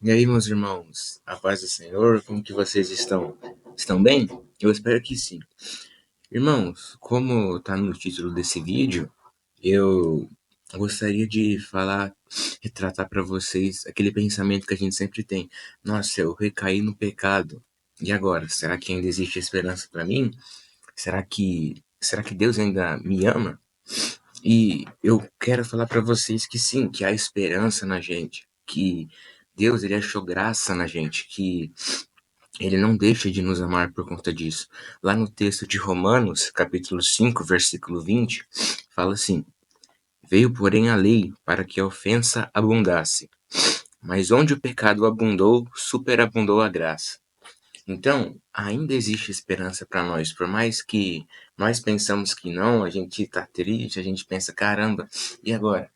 E aí, meus irmãos, a paz do Senhor, como que vocês estão? Estão bem? Eu espero que sim. Irmãos, como está no título desse vídeo, eu gostaria de retratar para vocês aquele pensamento que a gente sempre tem. Nossa, eu recaí no pecado. E agora? Será que ainda existe esperança para mim? Será que Deus ainda me ama? E eu quero falar para vocês que sim, que há esperança na gente, que Deus ele achou graça na gente, que ele não deixa de nos amar por conta disso. Lá no texto de Romanos, capítulo 5, versículo 20, fala assim: Veio, porém, a lei para que a ofensa abundasse, mas onde o pecado abundou, superabundou a graça. Então, ainda existe esperança para nós, por mais que nós pensamos que não, a gente tá triste, a gente pensa, caramba, e agora?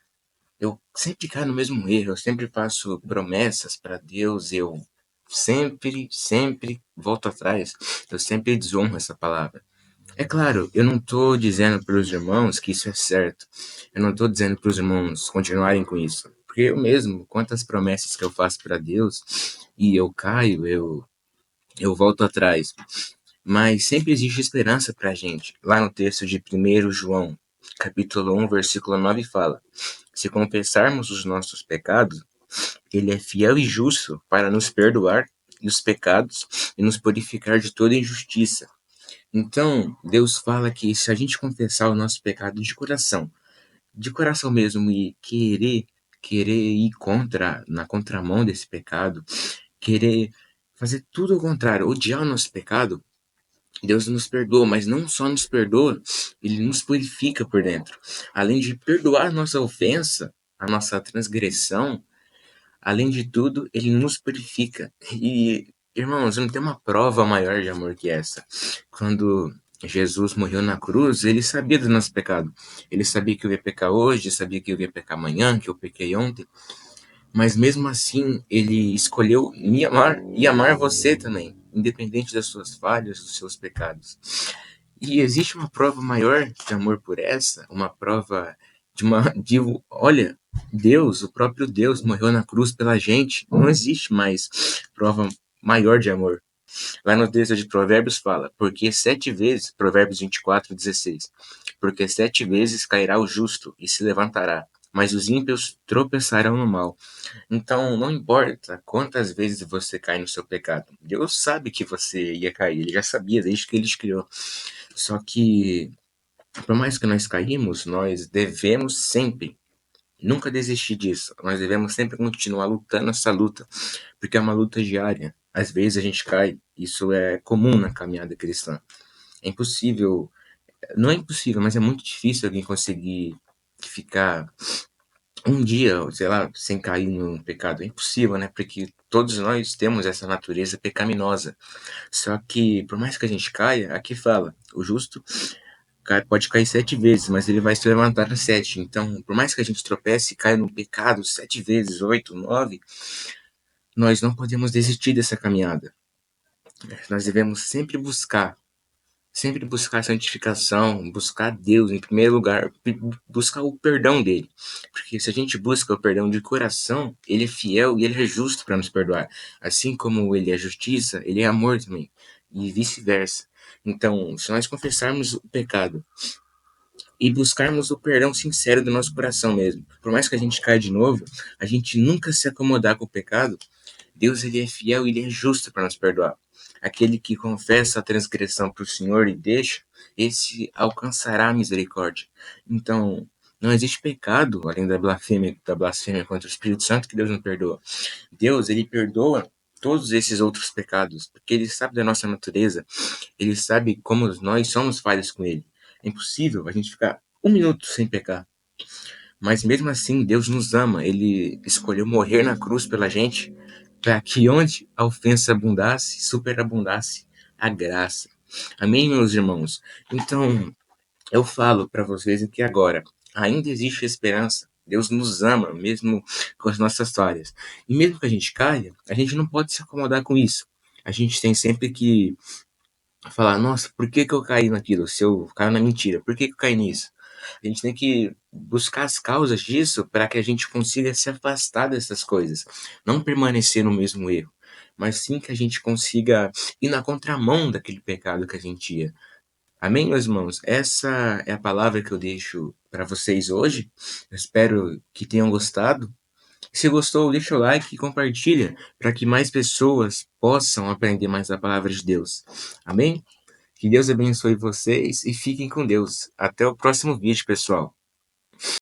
Eu sempre caio no mesmo erro, eu sempre faço promessas para Deus, eu sempre volto atrás, eu sempre desonro essa palavra. É claro, eu não estou dizendo para os irmãos que isso é certo, eu não estou dizendo para os irmãos continuarem com isso, porque eu mesmo, quantas promessas que eu faço para Deus e eu caio, eu volto atrás, mas sempre existe esperança para a gente. Lá no texto de 1 João, capítulo 1, versículo 9 fala: Se confessarmos os nossos pecados, ele é fiel e justo para nos perdoar os pecados e nos purificar de toda injustiça. Então, Deus fala que se a gente confessar o nosso pecado de coração mesmo, e querer ir na contramão desse pecado, querer fazer tudo ao contrário, odiar o nosso pecado, Deus nos perdoa, mas não só nos perdoa, ele nos purifica por dentro. Além de perdoar a nossa ofensa, a nossa transgressão, além de tudo, ele nos purifica. E, irmãos, não tem uma prova maior de amor que essa. Quando Jesus morreu na cruz, ele sabia do nosso pecado. Ele sabia que eu ia pecar hoje, sabia que eu ia pecar amanhã, que eu pequei ontem. Mas mesmo assim, ele escolheu me amar e amar você também, independente das suas falhas, dos seus pecados. E existe uma prova maior de amor por essa, uma prova olha, Deus, o próprio Deus morreu na cruz pela gente. Não existe mais prova maior de amor. Lá no texto de Provérbios fala, porque 7 vezes, Provérbios 24:16, porque 7 vezes cairá o justo e se levantará, mas os ímpios tropeçarão no mal. Então, não importa quantas vezes você cai no seu pecado, Deus sabe que você ia cair, ele já sabia desde que ele te criou. Só que, por mais que nós caímos, nós devemos sempre, nunca desistir disso. Nós devemos sempre continuar lutando essa luta, porque é uma luta diária. Às vezes a gente cai, isso é comum na caminhada cristã. É impossível, não é impossível, mas é muito difícil alguém conseguir ficar um dia, sei lá, sem cair no pecado. É impossível, né? Porque todos nós temos essa natureza pecaminosa. Só que, por mais que a gente caia, aqui fala, o justo pode cair 7 vezes, mas ele vai se levantar às 7. Então, por mais que a gente tropece e caia no pecado 7 vezes, 8, 9, nós não podemos desistir dessa caminhada. Nós devemos sempre buscar santificação, buscar Deus em primeiro lugar, buscar o perdão dele. Porque se a gente busca o perdão de coração, ele é fiel e ele é justo para nos perdoar. Assim como ele é justiça, ele é amor também. E vice-versa. Então, se nós confessarmos o pecado e buscarmos o perdão sincero do nosso coração mesmo. Por mais que a gente caia de novo, a gente nunca se acomodar com o pecado. Deus ele é fiel e ele é justo para nos perdoar. Aquele que confessa a transgressão para o Senhor e deixa, esse alcançará a misericórdia. Então, não existe pecado além da blasfêmia contra o Espírito Santo que Deus não perdoa. Deus ele perdoa todos esses outros pecados, porque ele sabe da nossa natureza, ele sabe como nós somos falhos com ele. É impossível a gente ficar um minuto sem pecar. Mas mesmo assim, Deus nos ama. Ele escolheu morrer na cruz pela gente, para que onde a ofensa abundasse, superabundasse a graça. Amém, meus irmãos? Então, eu falo para vocês aqui agora, ainda existe esperança. Deus nos ama, mesmo com as nossas falhas. E mesmo que a gente caia, a gente não pode se acomodar com isso. A gente tem sempre que falar, nossa, por que eu caí naquilo? Se eu caio na mentira, por que eu caí nisso? A gente tem que buscar as causas disso para que a gente consiga se afastar dessas coisas, não permanecer no mesmo erro, mas sim que a gente consiga ir na contramão daquele pecado que a gente ia. Amém, meus irmãos? Essa é a palavra que eu deixo para vocês hoje. Eu espero que tenham gostado. Se gostou, deixa o like e compartilha para que mais pessoas possam aprender mais a palavra de Deus. Amém? Que Deus abençoe vocês e fiquem com Deus. Até o próximo vídeo, pessoal.